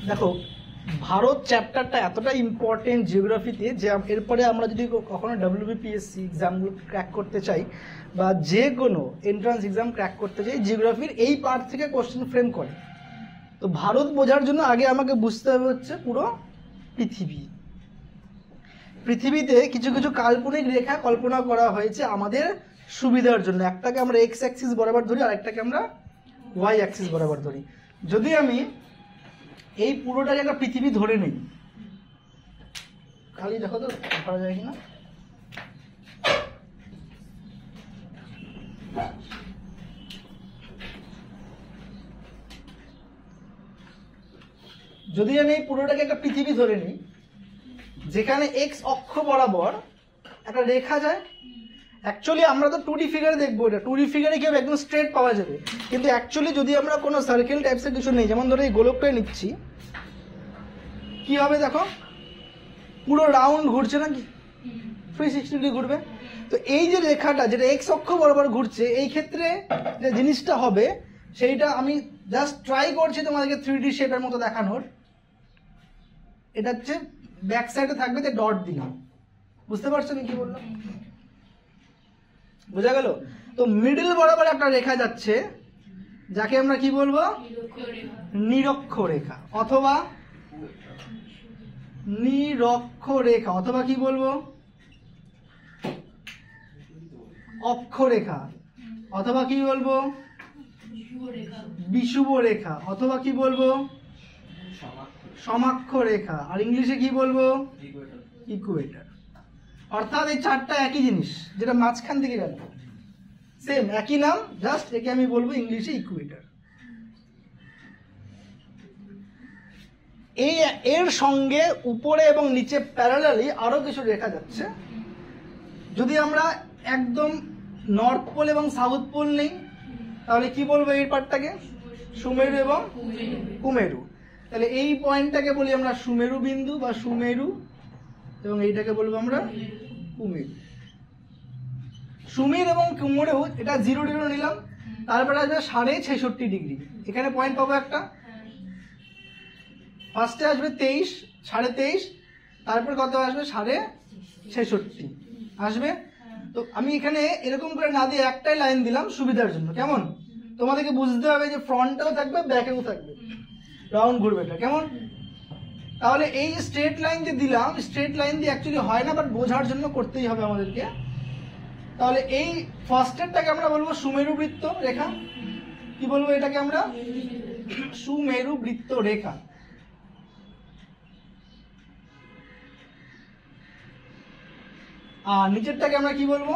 দেখো ভারত চ্যাপ্টারটা এতটা ইম্পর্টেন্ট জিওগ্রাফিতে যে এরপরে আমরা যদি কখনো WBPSC এক্সামগুলো ক্র্যাক করতে চাই বা যে কোনো এন্ট্রান্স এক্সাম ক্র্যাক করতে চাই, জিওগ্রাফির এই পার্ট থেকে কোশ্চেন ফ্রেম করে। তো ভারত বোঝার জন্য আগে আমাকে বুঝতে হবে হচ্ছে পুরো পৃথিবীতে কিছু কিছু কাল্পনিক রেখা কল্পনা করা হয়েছে আমাদের সুবিধার জন্য। একটাকে আমরা এক্স অ্যাক্সিস বরাবর ধরি, আর একটাকে আমরা ওয়াই অ্যাক্সিস বরাবর ধরি। যদি আমি এই পুরোটাকে একটা পৃথিবী ধরে নেই, খালি দেখো তো করা যায় কিনা। যদি আমি এই পুরোটাকে একটা পৃথিবী ধরে নিই, যেখানে এক্স অক্ষ বরাবর একটা রেখা যায়, অ্যাকচুয়ালি আমরা তো 2D ফিগারে দেখবো, এটা 2D ফিগারে কি হবে, একদম স্ট্রেট পাওয়া যাবে। কিন্তু অ্যাকচুয়ালি যদি আমরা কোনো সার্কেল টাইপসের কিছু নেই, যেমন ধরো এই গোলকটাই নিচ্ছি, কি হবে দেখো পুরো রাউন্ড ঘুরছে নাকি, 360 ডিগ্রি ঘুরবে। তো এই যে রেখাটা যেটা এক্স অক্ষ বরাবর ঘুরছে, এই ক্ষেত্রে যে জিনিসটা হবে সেইটা আমি জাস্ট ট্রাই করছি তোমাদেরকে 3D শেপের মতো দেখানোর। এটা হচ্ছে ব্যাক সাইডে থাকবে যে ডট দিলাম, বুঝতে পারছো আমি কি বললাম, বোঝা গেল? তো মিডল বরাবর একটা রেখা যাচ্ছে যাকে আমরা কি বলবো, নিরক্ষরেখা অথবা নিরক্ষরেখা, অথবা কি বলবো অক্ষরেখা, অথবা কি বলবো বিষুব রেখা, অথবা কি বলবো সমাক্ষ রেখা, আর ইংলিশে কি বলবো ইকুয়েটর। অর্থাৎ এই চারটা একই জিনিস, যেটা মাঝখান থেকে গেল সেম একই নাম, জাস্ট একে আমি বলবো ইংলিশে ইকুয়েটর। এই এর সঙ্গে উপরে এবং নিচে প্যারালালি আরো কিছু রেখা যাচ্ছে। যদি আমরা একদম নর্থ পোল এবং সাউথ পোল নেই, তাহলে কি বলবো এই পার্টটাকে, সুমেরু এবং কুমেরু। তাহলে এই পয়েন্টটাকে বলি আমরা সুমেরু বিন্দু বা সুমেরু, এবং এইটাকে বলবো আমরা কুমেরু। সুমের এবং কুমেরু এটা 0 ডিগ্রি নিলাম, তারপরে আসবে 66.5 ডিগ্রি, এখানে পয়েন্ট পাবো একটা। ফার্স্টে আসবে 23, 23.5, তারপর কত আসবে 66.5 আসবে। তো আমি এখানে এরকম করে না দিয়ে একটাই লাইন দিলাম সুবিধার জন্য, কেমন? তোমাদেরকে বুঝতে হবে যে ফ্রন্টেও থাকবে ব্যাকেও থাকবে, রাউন্ড ঘুরবে এটা, কেমন? তাহলে এই যে স্ট্রেট লাইন যে দিলাম, স্ট্রেট লাইন দিয়ে অ্যাকচুয়ালি হয় না, বাট বোঝার জন্য করতেই হবে আমাদেরকে। তাহলে এই ফার্স্টেরটাকে আমরা বলবো সুমেরু বৃত্ত রেখা, কি বলবো এটাকে আমরা সুমেরু বৃত্ত রেখা। আর নিচেরটাকে আমরা কি বলবো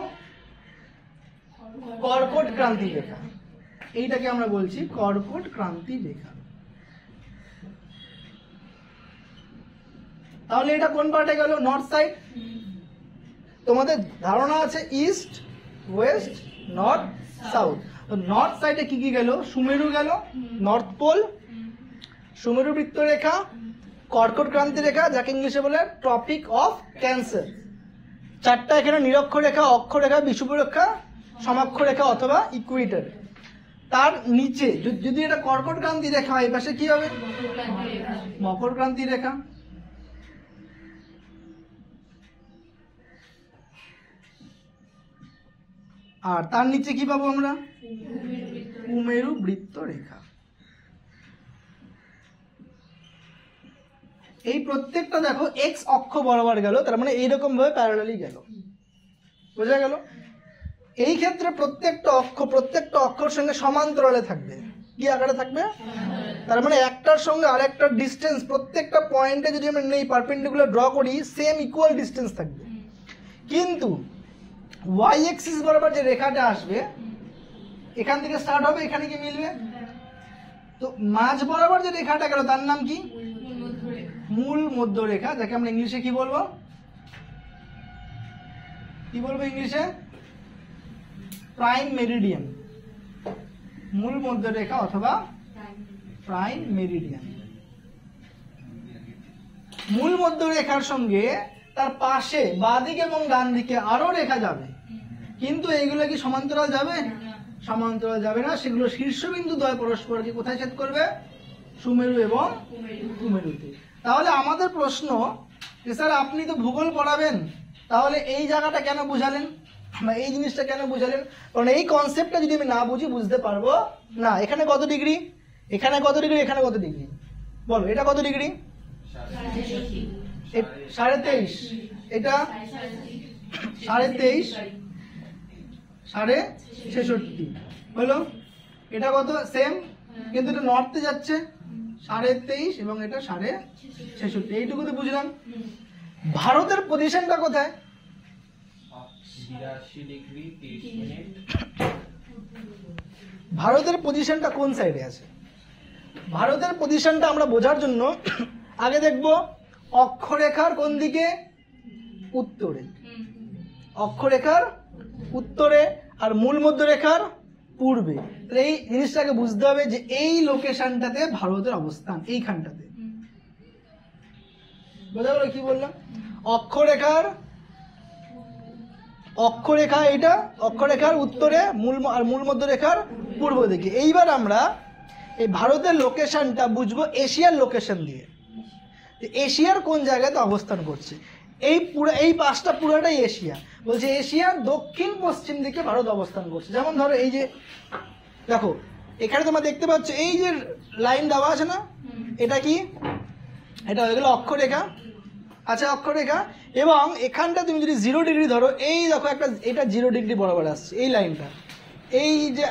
কর্কট ক্রান্তি রেখা, এইটাকে আমরা বলছি কর্কট ক্রান্তি রেখা। তাহলে এটা কোন পার্টে গেল, নর্থ সাইড। তোমাদের ধারণা আছে ইস্ট ওয়েস্ট নর্থ সাউথ, তো নর্থ সাইডে কি কি গেল, সুমেরু গেল, নর্থ পোল, সুমেরু বৃত্ত রেখা, কর্কট ক্রান্তি রেখা যাকে ইংলিশে বলে ট্রপিক অফ ক্যান্সার, চারটা এখানে নিরক্ষরেখা, অক্ষরেখা, বিষুবরেখা, সমাক্ষরেখা অথবা ইকুয়েটর। তার নিচে যদি এটা কর্কট ক্রান্তি রেখা হয়, পাশে কি হবে মকর ক্রান্তি রেখা। আর তার নিচে কি পাবো আমরা, কুমেরু বৃত্ত রেখা। এই প্রত্যেকটা দেখো এক্স অক্ষ বরাবর গেল, তার মানে এইরকম ভাবে প্যারালালি গেল, বোঝা গেল? এই ক্ষেত্রে প্রত্যেকটা অক্ষর সঙ্গে সমান্তরালে থাকবে, কি আকারে থাকবে, তার মানে একটার সঙ্গে আরেকটার ডিস্টেন্স প্রত্যেকটা পয়েন্টে যদি আমরা নেই পারপেন্ডিকুলার ড্র করি, সেম ইকুয়াল ডিস্টেন্স থাকবে। কিন্তু ওয়াই অ্যাক্সিস বরাবর যে রেখাটা আসবে, এখান থেকে স্টার্ট হবে, এখানে কি মিলবে, তো মাঝ বরাবর যে রেখাটা গেল তার নাম কি, মূল মধ্য রেখা, যাকে আমরা ইংলিশে কি বলবো ইংলিশে প্রাইম মেরিডিয়ান, মূল মধ্য রেখা অথবা প্রাইম মেরিডিয়ান। মূল মধ্য রেখার সঙ্গে তার পাশে বাঁদিকে এবং ডান দিকে আরো রেখা যাবে, কিন্তু এইগুলো কি সমান্তরাল যাবে, সমান্তরাল যাবে না, সেগুলো শীর্ষবিন্দু দ্বয় পরস্পরকে কোথায় ছেদ করবে, সুমেরু এবং কুমেরুতে। তাহলে আমাদের প্রশ্ন যে স্যার আপনি তো ভূগোল পড়াবেন, তাহলে এই জায়গাটা কেন বুঝালেন, এই জিনিসটা কেন বুঝালেন? কারণ এই কনসেপ্টটা যদি আমি না বুঝি বুঝতে পারবো না। এখানে কত ডিগ্রি, এখানে কত ডিগ্রি, এখানে কত ডিগ্রি, বলো এটা কত ডিগ্রি? 23.5, এটা 23.5, 66.5 হলো। এটা কত সেম, কিন্তু এটা নর্থে যাচ্ছে 23.5 এবং এটা 66.5, এইটুকু তো বুঝলাম। ভারতের পজিশনটা কোথায়? 82°30'। ভারতের পজিশনটা কোন সাইডে আছে? ভারতের পজিশনটা আমরা বোঝার জন্য আগে দেখব অক্ষরেখার কোন দিকে, উত্তরে, অক্ষরেখার উত্তরে আর মূল মধ্যরেখার পূর্বে। তাহলে এই জিনিসটাকে বুঝতে হবে যে এই লোকেশনটাতে ভারতের অবস্থান, এইখানটাতে। বোঝা গেল কি বললাম? অক্ষরেখা এটা অক্ষরেখার উত্তরে, মূল মধ্যরেখার পূর্ব দিকে। এইবার আমরা এই ভারতের লোকেশনটা বুঝবো এশিয়ার লোকেশন দিয়ে, এশিয়ার কোন জায়গাতে অবস্থান করছে। এই পাঁচটা পুরোটাই এশিয়া। বলছে এশিয়ার দক্ষিণ পশ্চিম দিকে ভারত অবস্থান করছে। যেমন ধরো এই যে দেখো, এখানে তোমরা দেখতে পাচ্ছ এই যে লাইন দেওয়া আছে না, এটা কি? এটা হয়ে গেল অক্ষরেখা। আচ্ছা, অক্ষরেখা। এবং এখানটা তুমি যদি 0 ডিগ্রি ধরো, এই দেখো একটা, এটা 0 ডিগ্রি বরাবর আসছে এই লাইনটা। এই যে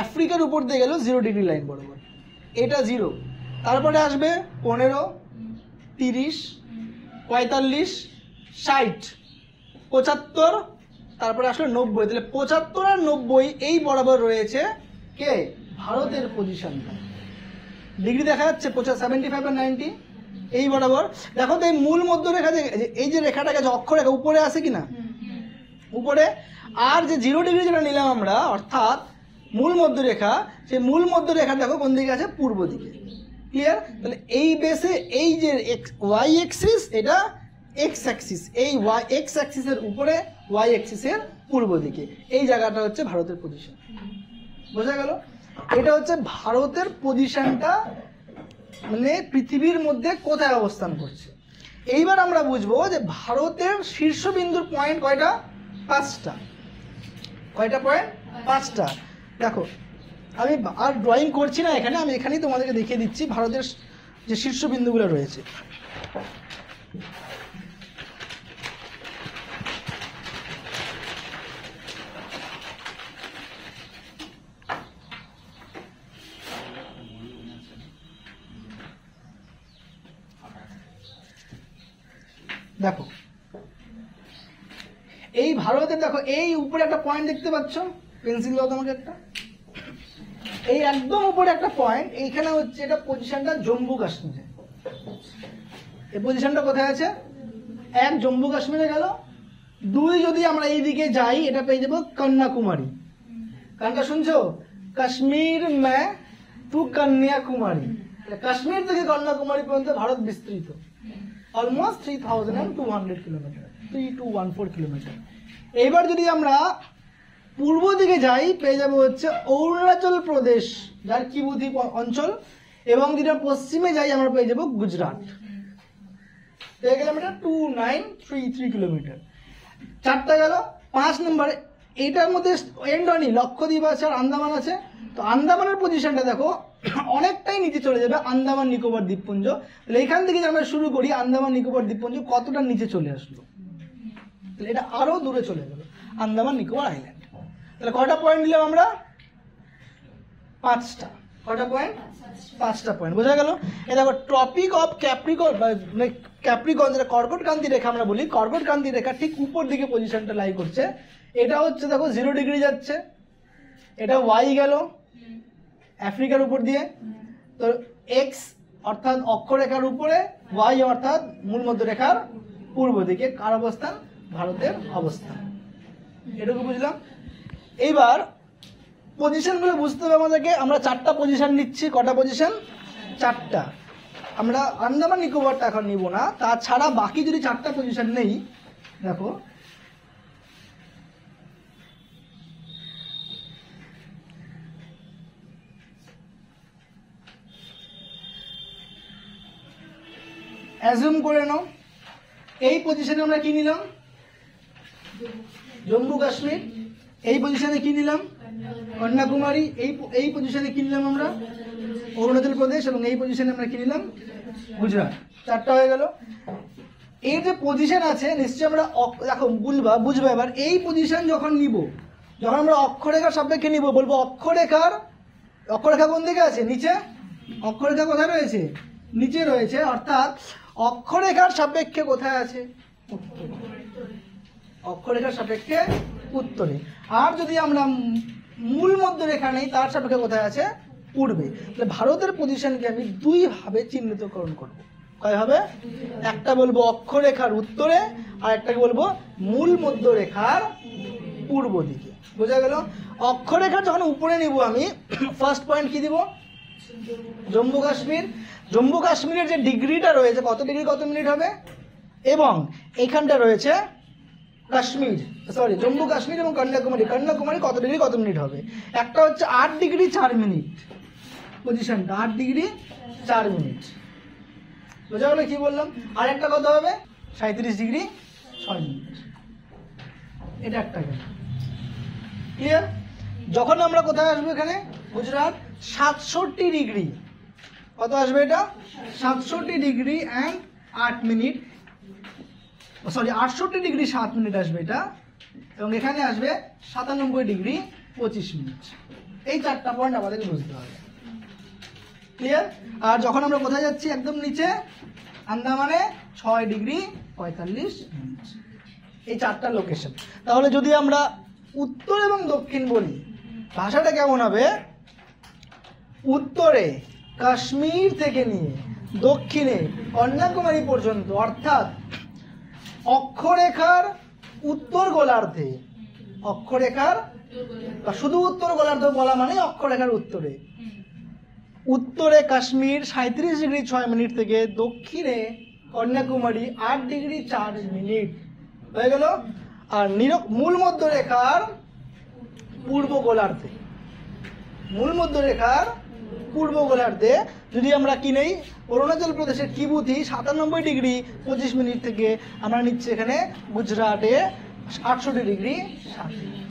আফ্রিকার উপর দিয়ে গেল 0 ডিগ্রি লাইন বরাবর, এটা 0। তারপরে আসবে 15, 30, 45, 60, 75, তারপরে আসলে 90। তাহলে 75 আর 90 এই বরাবর রয়েছে কে? ভারতের পজিশনটা। ডিগ্রি দেখা যাচ্ছে 75 আর 90 এই বরাবর। দেখো তো এই মূল মধ্যরেখা, এই যে রেখাটা গেছে অক্ষরেখা, উপরে আছে কিনা? উপরে। আর যে 0 ডিগ্রি যেটা নিলাম আমরা, অর্থাৎ মূল মধ্যরেখা, সেই মূল মধ্যরেখা দেখো কোন দিকে আছে? পূর্ব দিকে। ক্লিয়ার? তাহলে এই বেসে এই যে ওয়াই অ্যাক্সিস, এটা এক্স অ্যাক্সিস, এই এক্স অ্যাক্সিসের উপরে, ওয়াই অ্যাক্সিসের পূর্ব দিকে, এই জায়গাটা হচ্ছে ভারতের পজিশন। বোঝা গেল? এটা হচ্ছে ভারতের পজিশনটা, মানে পৃথিবীর মধ্যে কোথায় অবস্থান করছে। এইবার আমরা বুঝবো যে ভারতের শীর্ষবিন্দুর পয়েন্ট কয়টা? 5টা। কয়টা পয়েন্ট? 5টা। দেখো আমি আর ড্রয়িং করছি না এখানে, আমি এখানেই তোমাদেরকে দেখিয়ে দিচ্ছি ভারতের যে শীর্ষবিন্দুগুলো রয়েছে। দেখো এই ভারতের, দেখো এই উপরে একটা পয়েন্ট দেখতে পাচ্ছ, পেন্সিল দাও তোমাকে একটা, এই একদম উপরে একটা পয়েন্ট, এইখানে হচ্ছে এটা পজিশনটা জম্মু কাশ্মীরে। এই পজিশনটা কোথায় আছে? 1 জম্মু কাশ্মীরে গেল। 2 যদি আমরা এইদিকে যাই, এটা পেয়ে যাবো কন্যাকুমারী। গানটা শুনছো? কাশ্মীর মে তু কন্যাকুমারী। কাশ্মীর থেকে কন্যাকুমারী পর্যন্ত ভারত বিস্তৃত, অলমোস্ট 3200 কিলোমিটার, 3214 কিলোমিটার। এইবার যদি আমরা পূর্ব দিকে যাই, পেয়ে যাবো হচ্ছে অরুণাচল প্রদেশ, যার কিবুথি অঞ্চল। এবং যদি পশ্চিমে যাই, আমরা পেয়ে যাবো গুজরাট। পেয়ে গেলাম এটা 2933 কিলোমিটার। 4টা গেল। 5 নম্বরে এটার মধ্যে এন্ড হয়নি, লক্ষদ্বীপ আছে আর আন্দামান আছে। তো আন্দামানের পজিশনটা দেখো অনেকটাই নিচে চলে যাবে, আন্দামান নিকোবর দ্বীপপুঞ্জ। তাহলে এখান থেকে যদি আমরা শুরু করি, আন্দামান নিকোবর দ্বীপপুঞ্জ কতটা নিচে চলে আসলো, তাহলে এটা আরো দূরে চলে গেল, আন্দামান নিকোবর আইল্যান্ড। তাহলে কয়টা পয়েন্ট নিলাম আমরা? 5টা। কয়টা পয়েন্ট? 5টা পয়েন্ট। বোঝা গেল? এই দেখো ট্রপিক অফ ক্যাপ্রিকন, মানে ক্যাপ্রিকন, যেটা কর্কটক্রান্তি রেখা আমরা বলি, কর্কটক্রান্তি রেখা ঠিক উপর দিকে পজিশনটা লাই করছে। এটা হচ্ছে দেখো 0 ডিগ্রি যাচ্ছে, এটা ওয়াই গেল আফ্রিকার উপর দিয়ে। তো এক্স অর্থাৎ অক্ষরেখার উপরে, ওয়াই অর্থাৎ মূল মধ্যরেখার পূর্ব দিকে কার অবস্থান? ভারতের অবস্থান। এটুকু বুঝলাম। এইবার পজিশনগুলো বুঝতে হবে আমাদেরকে। আমরা 4টা পজিশন নিচ্ছি। কটা পজিশন? 4টা। আমরা আন্দামান নিকোবরটা এখন নিব না, তাছাড়া বাকি যদি 4টা পজিশন নেই, দেখো অ্যাজুম করে নাও এই পজিশনে আমরা কি নিলাম, জম্মু কাশ্মীর। এই পজিশনে কি নিলাম, কন্যাকুমারী। এই পজিশনে কি নিলাম আমরা, অরুণাচল প্রদেশ। এবং এই পজিশনে আমরা কি নিলাম, গুজরাট। 4টা হয়ে গেল। এই যে পজিশন আছে নিশ্চয়ই আমরা দেখো বুঝবা এবার এই পজিশন যখন নিব, যখন আমরা অক্ষরেখার সাপেক্ষে নিব, বলবো অক্ষরেখা কোন দিকে আছে, নিচে। অক্ষরেখা কোথায় রয়েছে, নিচে রয়েছে। অর্থাৎ অক্ষরেখার সাপেক্ষে কোথায় আছে, উত্তরে। অক্ষরেখার সাপেক্ষে উত্তরে। আর যদি আমরা মূল মধ্যরেখা নেই, তার সাপেক্ষে কোথায় আছে, পূর্বে। তাহলে ভারতের পজিশনকে আমি 2 ভাবে চিহ্নিতকরণ করব। কয়ভাবে, একটা বলবো অক্ষরেখার উত্তরে, আর একটাকে বলবো মূল মধ্যরেখার পূর্ব দিকে। বোঝা গেল? অক্ষরেখা যখন উপরে নিব আমি, ফার্স্ট পয়েন্ট কি দিব, জম্মু কাশ্মীর। জম্মু কাশ্মীরের যে ডিগ্রিটা রয়েছে, কত ডিগ্রি কত মিনিট হবে, এবং এইখানটা রয়েছে কাশ্মীর, সরি জম্মু কাশ্মীর এবং কন্যাকুমারী কত ডিগ্রি কত মিনিট হবে। একটা হচ্ছে 8 ডিগ্রি 4 মিনিট পজিশনটা, 8 ডিগ্রি 4 মিনিট। বোঝা গেল কি বললাম? আর একটা কত হবে, 37 ডিগ্রি 6 মিনিট। এটা একটা গেল, ক্লিয়ার? যখন আমরা কোথায় আসবো, এখানে গুজরাট, 67 ডিগ্রি, কত আসবে এটা, 67 degree and 8 minute, sorry 68 degree 7 minute আসবে এটা। এবং এখানে আসবে 97 ডিগ্রি 25 মিনিট। এই 4টা পয়েন্ট আমাদেরকে বুঝতে হবে, ক্লিয়ার? আর যখন আমরা কোথায় যাচ্ছি, একদম নিচে আন্দামানে 6 ডিগ্রি 45 মিনিট। এই 4টা লোকেশন। তাহলে যদি আমরা উত্তর এবং দক্ষিণ বলি, ভাষাটা কেমন হবে, উত্তরে কাশ্মীর থেকে নিয়ে দক্ষিণে কন্যাকুমারী পর্যন্ত, অর্থাৎ অক্ষরেখার উত্তর গোলার্ধে, অক্ষরেখার বা শুধু উত্তর গোলার্ধ বলা মানে অক্ষরেখার উত্তরে, উত্তরে কাশ্মীর 37 ডিগ্রি 6 মিনিট থেকে দক্ষিণে কন্যাকুমারী 8 ডিগ্রি 4 মিনিট হয়ে গেল। আর মূল মধ্যরেখার পূর্ব গোলার্ধে, মূল মধ্যরেখার পূর্ব গোলার্ধে যদি আমরা কি নেই, অরুণাচল প্রদেশের কিবুথি 97 ডিগ্রি 25 মিনিট থেকে আমরা নিচ্ছি এখানে গুজরাটে 68 ডিগ্রি 7 মিনিট।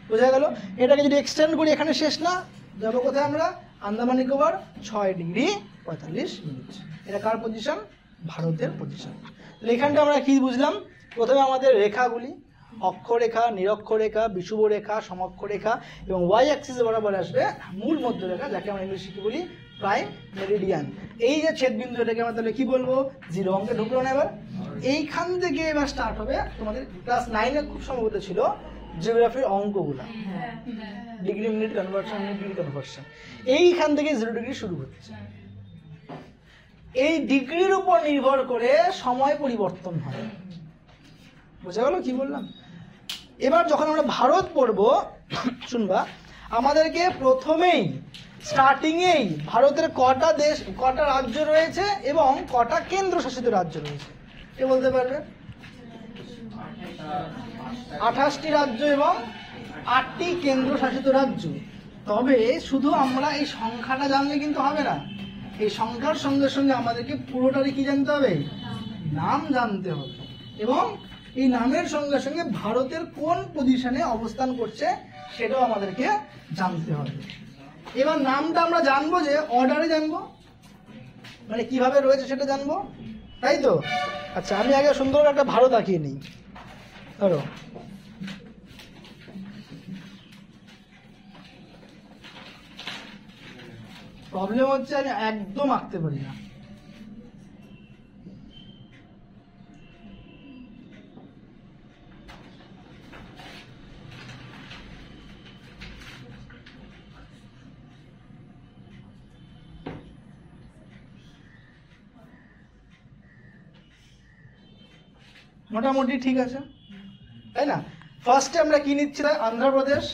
বোঝা গেল? এটাকে যদি এক্সটেন্ড করি, এখানে শেষ না, যাবো কোথায় আমরা, আন্দামান নিকোবর 6 ডিগ্রি 45 মিনিট। এটা কার পজিশন, ভারতের পজিশন। তাহলে এখানটা আমরা কি বুঝলাম, প্রথমে আমাদের রেখাগুলি, অক্ষরেখা, নিরক্ষরেখা, বিষুব রেখা, সমক্ষরেখা, এবং ওয়াই অ্যাক্সিস বরাবর আসবে মূল মধ্যরেখা, যাকে আমরা ইংলিশে কি বলি, প্রাইম মেরিডিয়ান। এই যে ছেদবিন্দু, এটাকে আমরা তাহলে কি বলবো, 0 অঙ্কে ঢুকলো না। এবার এইখান থেকে এবার স্টার্ট হবে তোমাদের ক্লাস 9-এ খুব সম্ভবত ছিল জিওগ্রাফির অঙ্কগুলা, degree minute conversion, minute degree conversion. এইখান থেকে 0 ডিগ্রি শুরু হচ্ছে। এই ডিগ্রির উপর নির্ভর করে সময় পরিবর্তন হয়। বোঝা গেল কি বললাম? এবার যখন আমরা ভারত পড়বো, শুনবা, আমাদেরকে প্রথমেই স্টার্টিংয়েই ভারতের কটা দেশ, কটা রাজ্য রয়েছে এবং কটা কেন্দ্রশাসিত রাজ্য রয়েছে, কে বলতে পারবে? 28টি রাজ্য এবং 8টি কেন্দ্রশাসিত রাজ্য। তবে শুধু আমরা এই সংখ্যাটা জানলে কিন্তু হবে না, এই সংখ্যার সঙ্গে সঙ্গে আমাদেরকে পুরোটারই কি জানতে হবে, নাম জানতে হবে। এবং এই নামের সঙ্গে সঙ্গে ভারতের কোন পজিশনে অবস্থান করছে সেটাও আমাদেরকে জানতে হবে। এবার নামটা আমরা জানবো যে অর্ডারে জানবো, মানে কিভাবে রয়েছে সেটা জানবো, তাই তো? আচ্ছা, আমি আগে সুন্দর একটা ভারত আঁকিয়ে নিই। ধরো প্রবলেম হচ্ছে আমি একদম আঁকতে পারি না। মোটামুটি ঠিক আছে, তাই না? ফার্স্টে আমরা কি নিচ্ছি, অন্ধ্রপ্রদেশ,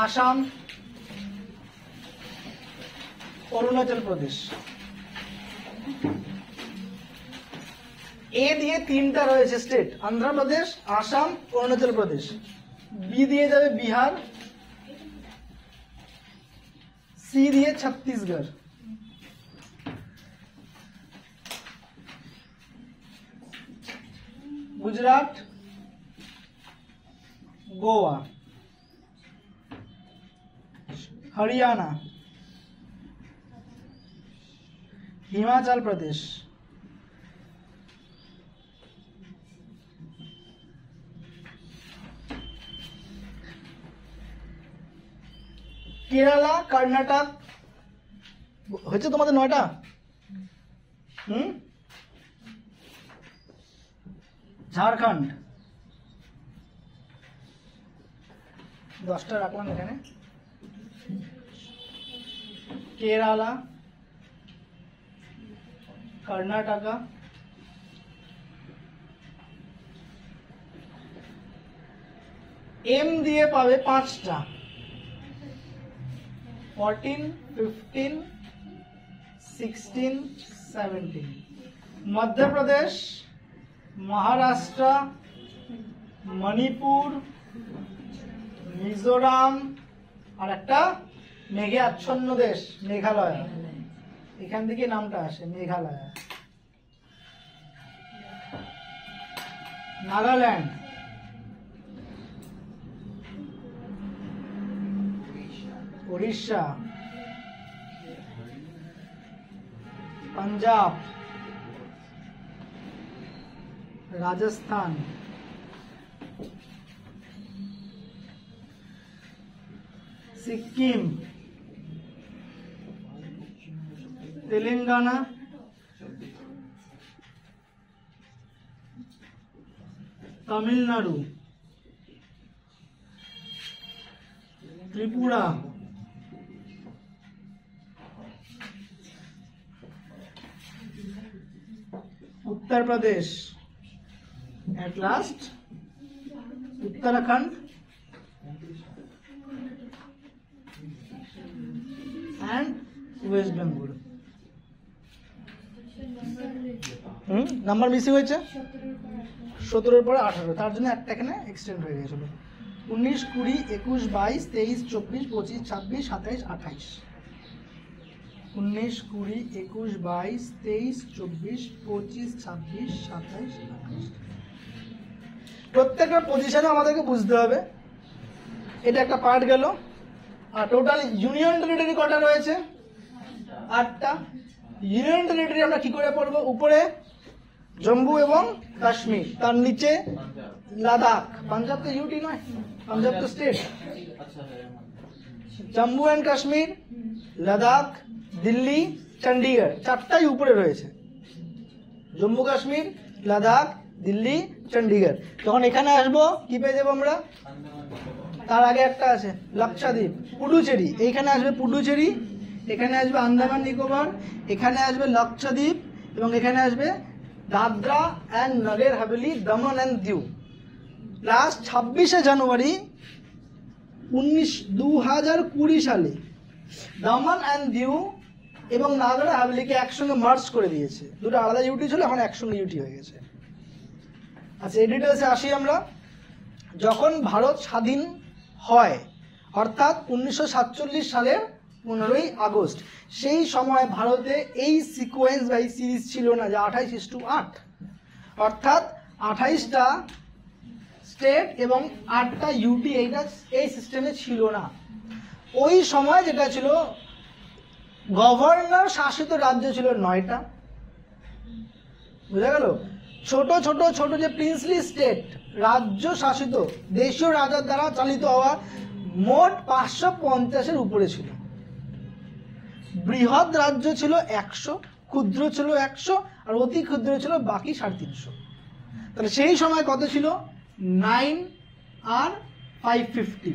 আসাম, অরুণাচল প্রদেশ। এ দিয়ে 3টা রয়েছে স্টেট, অন্ধ্রপ্রদেশ, আসাম, অরুণাচল প্রদেশ। বি দিয়ে যাবে বিহার, सी दिए छत्तीसगढ़, गुजरात, गोवा, हरियाणा, हिमाचल प्रदेश, केरला, कर्नाटक হয়েছে তোমাদের 9টা। ঝাড়খণ্ড 10টা রাখলাম এখানে, কেরালা, কর্ণাটকা, এম দিয়ে পাবে 5টা, 14, 15, 16, 17। मध्य प्रदेश, महाराष्ट्र, मणिपुर, मिजोराम और একটা মেঘে আচ্ছন্ন দেশ মেঘালয়, এখান থেকে নামটা আসে Meghalaya. Nagaland, Orissa, Punjab, Rajasthan, Sikkim, Telangana, Tamil Nadu, Tripura, Uttar Pradesh, at last Uttarakhand and West Bengal. Number missing হয়েছে 17 পরে 18, তার জন্য একটা এখানে এক্সটেন্ড হয়ে গেছিল। 19, 20, 21, 22, 23, 24, 25, 26, 27, 28। 19, 20, 21, 22, 23, 24, 25, 26, 27, 28। প্রত্যেকটা পজিশনে আমাদেরকে বুঝতে হবে। এটা একটা পার্ট গেল। আর টোটাল ইউনিয়ন টেরিটরি কটা রয়েছে? 8টা। ইউনিয়ন টেরিটরি আমরা কি করে পড়বো? উপরে জম্মু এবং কাশ্মীর, তার নিচে লাদাখ। পাঞ্জাব তো ইউটি নয়, পাঞ্জাব তো স্টেট। জম্মু অ্যান্ড কাশ্মীর, লাদাখ, দিল্লি, চণ্ডীগড়, 4টাই উপরে রয়েছে। জম্মু কাশ্মীর, লাদাখ, দিল্লি, চণ্ডীগড়। যখন এখানে আসবো কি পেয়ে যাবো আমরা? তার আগে একটা আছে লাক্ষাদ্বীপ, পুডুচেরি। এইখানে আসবে পুডুচেরি, এখানে আসবে আন্দামান নিকোবর, এখানে আসবে লাক্ষাদ্বীপ এবং এখানে আসবে দাদরা অ্যান্ড নগর হাভেলি, দমন অ্যান্ড দিউ। লাস্ট 26শে জানুয়ারি 2020 সালে দমন অ্যান্ড দিউ এবং নাগর হাভেলিকে একসঙ্গে মার্জ করে দিয়েছে। দুটো আলাদা ইউটি ছিল, এখন একসঙ্গে ইউটি হয়ে গেছে। আচ্ছা, এই ডিটেলসে আসি আমরা। যখন ভারত স্বাধীন হয় অর্থাৎ 1947 সালের 15ই আগস্ট, সেই সময় ভারতে এই সিকোয়েন্স বা এই সিরিজ ছিল না যে 28:8, অর্থাৎ 28টা স্টেট এবং 8টা ইউটি, এই সিস্টেমে ছিল না। ওই সময় যেটা ছিল গভর্নর শাসিত রাজ্য ছিল 9টা। বুঝা গেল? ছোট ছোট ছোট যে প্রিন্সলি স্টেট, রাজ্য শাসিত দেশীয় রাজার দ্বারা চালিত হওয়া মোট 550-এর উপরে ছিল। বৃহৎ রাজ্য ছিল 100, ক্ষুদ্র ছিল 100, আর অতি ক্ষুদ্র ছিল বাকি 350। তাহলে সেই সময় কত ছিল? 9 আর 550।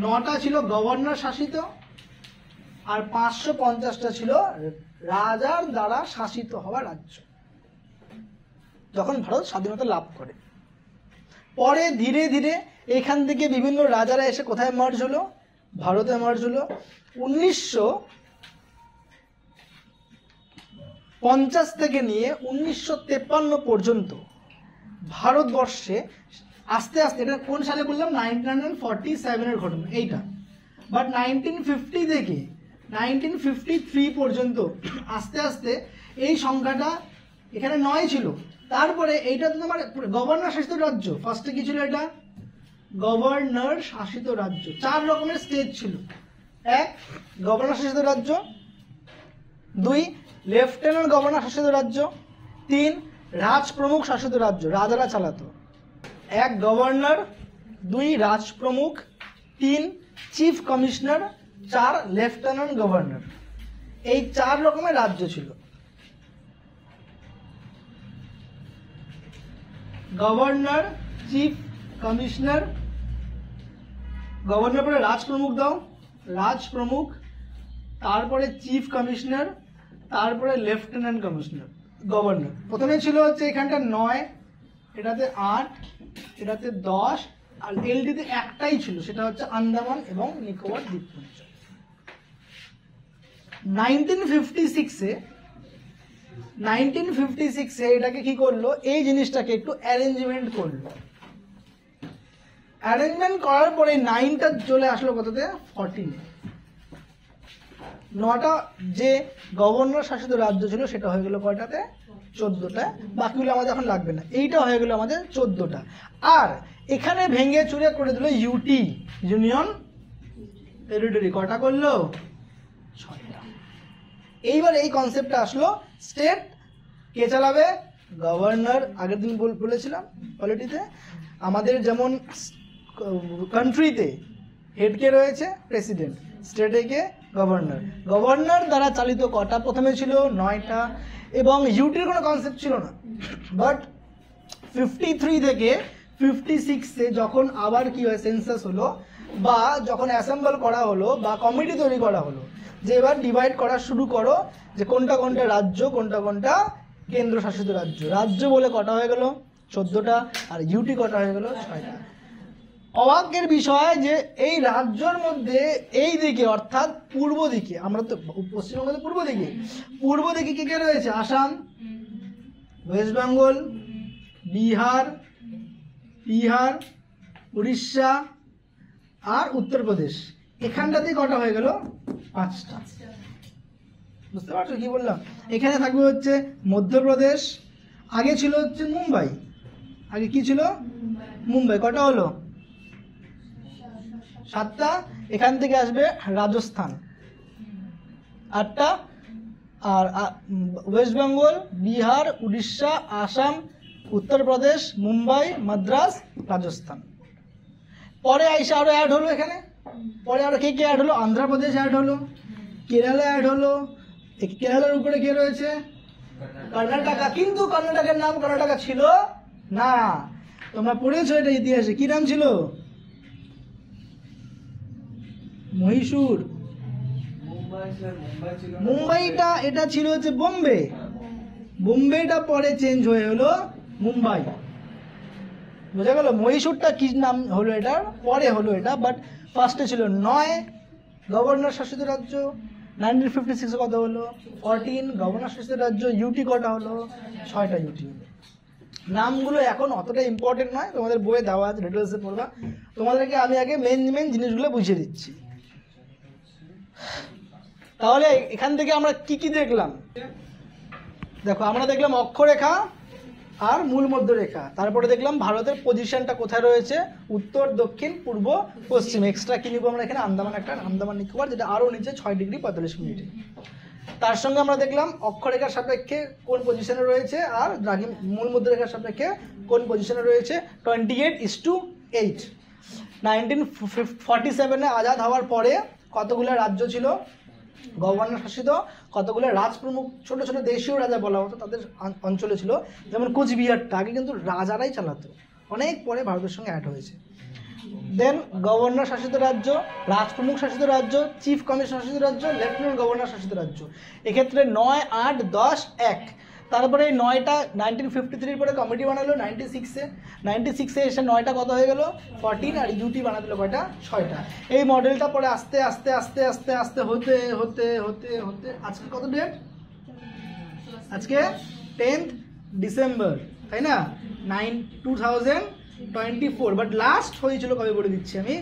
9টা ছিল গভর্নর শাসিত আর 550টা ছিল রাজার দ্বারা শাসিত হওয়া রাজ্য, যখন ভারত স্বাধীনতা লাভ করে। পরে ধীরে ধীরে এখান থেকে বিভিন্ন রাজারা এসে কোথায় মার্জ হলো? ভারতে মার্জ হলো। 1950 থেকে নিয়ে 1953 পর্যন্ত ভারতবর্ষে আস্তে আস্তে, এটা কোন সালে বললাম? 1947-এর ঘটনা এইটা। বাট 1950 থেকে 1953 পর্যন্ত আস্তে আস্তে এই সংখ্যাটা এখানে 9 ছিল। তারপরে এইটা তো তোমার গভর্নর শাসিত রাজ্য। ফার্স্টে কি ছিল? এটা গভর্নর শাসিত রাজ্য। 4 রকমের স্টেট ছিল। 1 গভর্নর শাসিত রাজ্য, 2 লেফটেন্যান্ট গভর্নর শাসিত রাজ্য, 3 রাজপ্রমুখ শাসিত রাজ্য, রাজারা চালাতো। 1 governor, 2 রাজপ্রমুখ, 3 chief commissioner, 4 lieutenant governor. এই 4 রকমের রাজ্য ছিল। গভর্নর, চিফ কমিশনার, গভর্নর পরে রাজপ্রমুখ দাও, রাজপ্রমুখ, তারপরে চিফ কমিশনার, তারপরে লেফটেন্যান্ট কমিশনার গভর্নর। প্রথমে ছিল হচ্ছে এখানটা 9, এটাতে 8, এটাতে 10, আর এলডিতে একটাই ছিল, সেটা হচ্ছে আন্দামান এবং নিকোবর দ্বীপপুঞ্জ। 1956-এ এটাকে কি করলো, এই জিনিসটাকে একটু অ্যারেঞ্জমেন্ট করলো। অ্যারেঞ্জমেন্ট করার পরে 9টা চলে আসলো কততে? 14। 9টা যে গভর্নর শাসিত রাজ্য ছিল সেটা হয়ে গেল কয়টাতে? 14টা। বাকিগুলো আমাদের এখন লাগবে না। এইটা হয়ে গেল আমাদের 14টা। আর এখানে ভেঙে চুরে করে দিল ইউটি, ইউনিয়ন টেরিটরি। কয়টা করলো? 6টা। এইবার এই কনসেপ্টটা আসলো, স্টেট কে চালাবে? গভর্নর। আগের দিন বলেছিলাম পলিটিতে আমাদের যেমন কান্ট্রিতে হেড কে রয়েছে? প্রেসিডেন্ট। স্টেটে কে? গভর্নর। গভর্নর দ্বারা চালিত কটা? প্রথমে ছিল 9টা, এবং ইউটির কোনো কনসেপ্ট ছিল না। বাট 53 থেকে 56-এ যখন আবার কি হয়, সেন্সাস হলো বা যখন অ্যাসেম্বল করা হলো বা কমিটি তৈরি করা হলো, যে এবার ডিভাইড করা শুরু করো যে কোনটা কোনটা রাজ্য, কোনটা কোনটা কেন্দ্রশাসিত রাজ্য। রাজ্য বলে কটা হয়ে গেল? 14টা। আর ইউটি কটা হয়ে গেল? 6টা। অবাকের বিষয় যে এই রাজ্যের মধ্যে এই দিকে অর্থাৎ পূর্ব দিকে, আমরা তো পশ্চিমবঙ্গের পূর্ব দিকে কে কে রয়েছে? আসাম, ওয়েস্ট বেঙ্গল, বিহার, উড়িষ্যা আর উত্তরপ্রদেশ। এখানটাতে কটা হয়ে গেল? 5টা। বুঝতে পারছো কি বললাম? এখানে থাকবে হচ্ছে মধ্যপ্রদেশ। আগে ছিল হচ্ছে মুম্বাই। আগে কি ছিল? মুম্বাই। কটা হলো? 7টা। এখান থেকে আসবে রাজস্থান, 8টা। আর ওয়েস্ট বেঙ্গল, বিহার, উড়িষ্যা, আসাম, উত্তরপ্রদেশ, মুম্বাই, মাদ্রাস, রাজস্থান। পরে আইসা আরো অ্যাড হলো এখানে। পরে আরো কে কে অ্যাড হলো? অন্ধ্রপ্রদেশ অ্যাড হলো, কেরালা অ্যাড হলো। কেরালার উপরে কে রয়েছে? কর্ণাটকা। কিন্তু কর্ণাটকের নাম কর্ণাটকা ছিল না। তোমরা পড়েছো এটা ইতিহাসে। কি নাম ছিল? মহীশূর। মুম্বাইটা এটা ছিল হচ্ছে বোম্বে। বোম্বেটা পরে চেঞ্জ হয়ে হলো মুম্বাই। বোঝা গেল? মহীশূরটা কি নাম হলো এটার? পরে হলো এটা। বাট ফার্স্টে ছিল 9 গভর্নর শাসিত রাজ্য। 1956-এ কত হলো? 14 গভর্নর শাসিত রাজ্য। ইউটি কটা হলো? 6টা ইউটি হলো। নামগুলো এখন অতটা ইম্পর্টেন্ট নয়, তোমাদের বইয়ে দেওয়া আছে, ডিটেলসে পড়বা। তোমাদেরকে আমি আগে মেন জিনিসগুলো বুঝিয়ে দিচ্ছি। তাহলে এখান থেকে আমরা কি কি দেখলাম? দেখো, আমরা দেখলাম অক্ষরেখা আর মূল মধ্যরেখা। তারপরে দেখলাম ভারতের পজিশনটা কোথায় রয়েছে, উত্তর, দক্ষিণ, পূর্ব, পশ্চিম। এক্সট্রা কি নিবো আমরা এখানে? আন্দামান একটা, আন্দামান নিকোবর, যেটা আরও নিচে 6 ডিগ্রি 45 মিনিটে। তার সঙ্গে আমরা দেখলাম অক্ষরেখার সাপেক্ষে কোন পজিশনে রয়েছে, আর দ্রাঘিম মূল মধ্যরেখার সাপেক্ষে কোন পজিশনে রয়েছে। 28:8। 1947-এ আজাদ হওয়ার পরে কতগুলো রাজ্য ছিল গভর্নর শাসিত, কতগুলো রাজপ্রমুখ ছোট ছোট দেশীয় রাজা বলা হতো তাদের অঞ্চলে ছিল। যেমন কোচবিহারটা আগে কিন্তু রাজারাই চালাতো, অনেক পরে ভারতের সঙ্গে অ্যাড হয়েছে। দেন গভর্নর শাসিত রাজ্য, রাজপ্রমুখ শাসিত রাজ্য, চিফ কমিশনার শাসিত রাজ্য, লেফটেন্যান্ট গভর্নর শাসিত রাজ্য। এক্ষেত্রে 9, 8, 10, 1। তারপরে এই 9টা 1953 পরে কমিটি বানালো 96-এ এসে 9টা কত হয়ে গেল? 14। আর ইউটি বানা দিল কয়টা? 6টা। এই মডেলটা পরে আস্তে আস্তে আস্তে আস্তে আস্তে হতে হতে হতে হতে আজকে কত ডেট? আজকে 10th ডিসেম্বর, তাই না? 2024। বাট লাস্ট হয়েছিল কবে বলে দিচ্ছি আমি,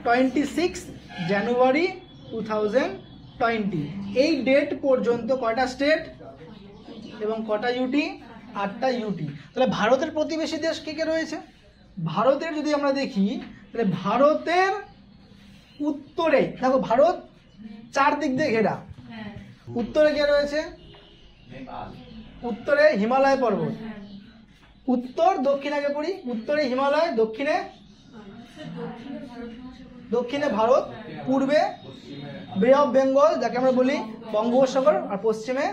26 জানুয়ারি 2024। 20। এই ডেট পর্যন্ত কয়টা স্টেট এবং কটা ইউটি? 8টা ইউটি। তাহলে ভারতের প্রতিবেশী দেশ কে কে রয়েছে? ভারতের যদি আমরা দেখি তাহলে ভারতের উত্তরে দেখো, ভারত 4 দিক দিয়ে ঘেরা। উত্তরে কে রয়েছে? নেপাল, উত্তরে হিমালয় পর্বত। উত্তর দক্ষিণ আগে পড়ি। উত্তরে হিমালয়, দক্ষিণে ভারত, পূর্বে পশ্চিমে বে অফ বেঙ্গল যাকে আমরা বলি বঙ্গোপসাগর, আর পশ্চিমে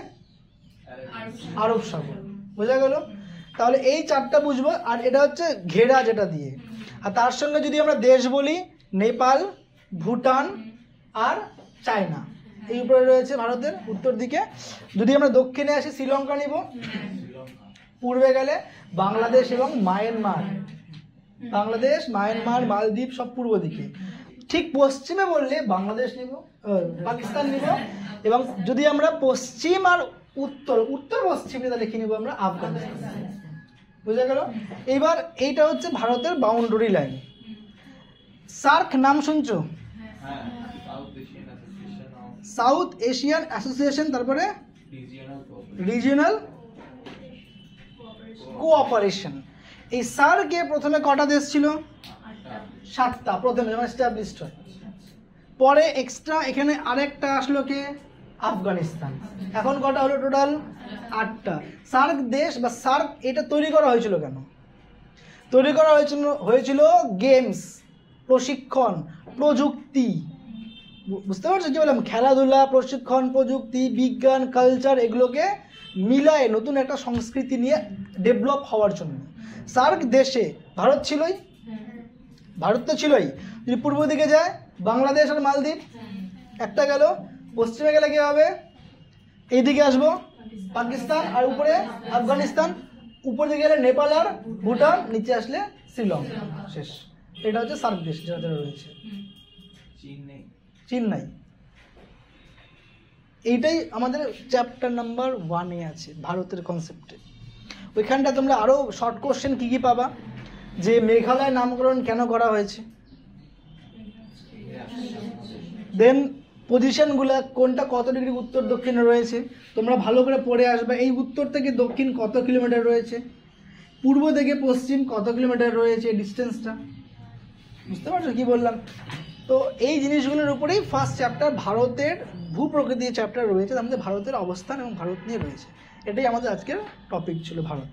আরব সাগর। বোঝা গেল? তাহলে এই 4টা বুঝবো। আর এটা হচ্ছে ঘেরা যেটা দিয়ে। আর তার সঙ্গে যদি আমরা দেশ বলি নেপাল, ভুটান আর চায়না, এই উপরে রয়েছে ভারতের উত্তর দিকে। যদি আমরা দক্ষিণে আসি শ্রীলঙ্কা নিব, পূর্বে গেলে বাংলাদেশ এবং মায়ানমার, বাংলাদেশ, মায়ানমার, মালদ্বীপ সব পূর্ব দিকে। ঠিক পশ্চিমে বললে বাংলাদেশ নিব, পাকিস্তান নিব। এবং যদি আমরা পশ্চিম আর উত্তর পশ্চিমে তাহলে লিখে নিব আমরা আফগানিস্তান। বুঝা গেল? এইবার এইটা হচ্ছে ভারতের বাউন্ডারি লাইন। সার্ক নাম শুনছো? হ্যাঁ, south Asian association of south Asian association, তারপরে রিজিওনাল রিজিওনাল কোঅপারেশন। এই সার্কে প্রথমে কটা দেশ ছিল? 7টা প্রথমে যখন এস্টাবলিশড হয়। পরে এক্সট্রা এখানে আরেকটা আসলো কে? আফগানিস্তান। এখন কটা হলো টোটাল? 8টা। সার্ক দেশ বা সার্ক এটা তৈরি করা হয়েছিল কেন? তৈরি করা হয়েছিল গেমস, প্রশিক্ষণ, প্রযুক্তি। বুঝতে পারছো কি বললাম? খেলাধুলা, প্রশিক্ষণ, প্রযুক্তি, বিজ্ঞান, কালচার এগুলোকে মিলায়ে নতুন একটা সংস্কৃতি নিয়ে ডেভেলপ হওয়ার জন্য। সার্ক দেশে ভারত ছিলই, ভারত তো ছিলই। যদি পূর্ব দিকে যায় বাংলাদেশ আর মালদ্বীপ একটা গেল, পশ্চিমে গেলে কি হবে? এইদিকে আসবো পাকিস্তান, আর উপরে আফগানিস্তান, উপর দিকে গেলে নেপাল আর ভুটান, নিচে আসলে শ্রীলঙ্কা। শেষ। এটা হচ্ছে সার্ক দেশ যারা রয়েছে। চীন নেই। চীন নাই। এইটাই আমাদের চ্যাপ্টার নাম্বার 1-এ আছে ভারতের কনসেপ্টে। ওইখানটা তোমরা আরও শর্ট কোশ্চেন কী কী পাবা, যে মেঘালয় নামকরণ কেন করা হয়েছে, দেন পজিশনগুলো কোনটা কত ডিগ্রি উত্তর দক্ষিণে রয়েছে, তোমরা ভালো করে পড়ে আসবে। এই উত্তর থেকে দক্ষিণ কত কিলোমিটার রয়েছে, পূর্ব থেকে পশ্চিম কত কিলোমিটার রয়েছে, ডিস্টেন্সটা। বুঝতে পারছো কি বললাম? তো এই জিনিসগুলোর উপরেই ফার্স্ট চ্যাপ্টার ভারতের ভূপ্রকৃতি চ্যাপ্টার রয়েছে, আমাদের ভারতের অবস্থান এবং ভারত নিয়ে রয়েছে। এটাই আমাদের আজকের টপিক ছিল, ভারত।